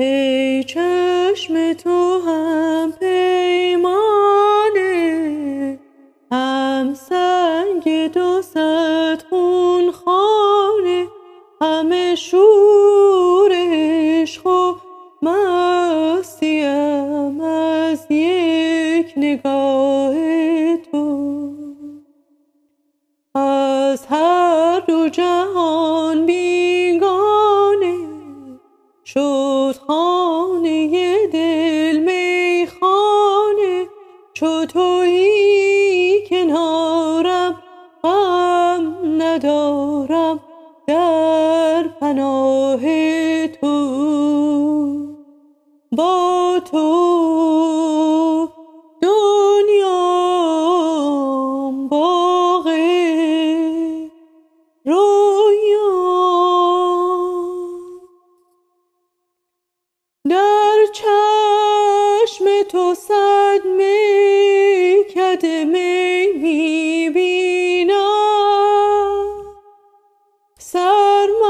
ای چشم تو هم پیمانه، هم سنگ 200 خونخانه، همه شور عشق و مستیم از یک نگاه تو. از هر دو جهان بیگانه شد خانه دل میخانه. چو تویی کنارم غم ندارم در پناه تو. با تو دنیام باغ رویام، در چشم تو 100 میکده می میبینم. سرمستی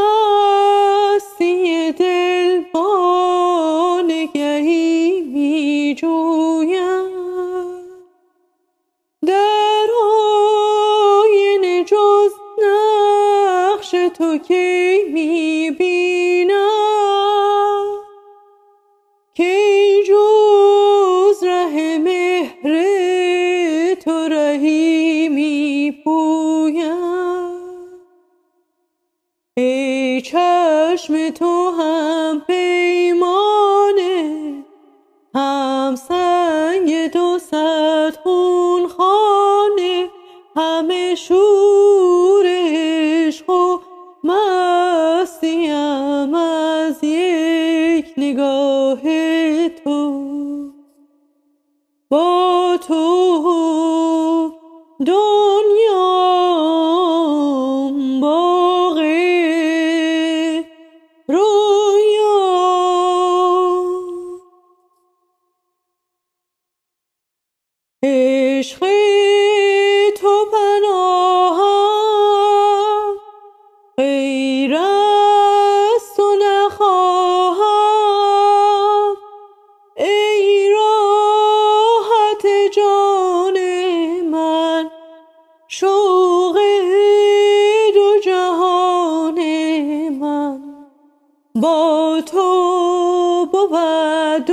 دل با نگهی میجویم، در آینه جز نقش تو کی میبینم. کی جز ره مهر تو رهی میپویم. ای چشم تو هم پیمانه، هم سنگ 200 خونخانه، همه شور عشق و مستیم از یک نگاه تو. با تو دنیام باغ رویام. عشق تو پناهم، غیر از تو نخواهم. ای راحت جان من، شوق 2 جهان من، با تو بود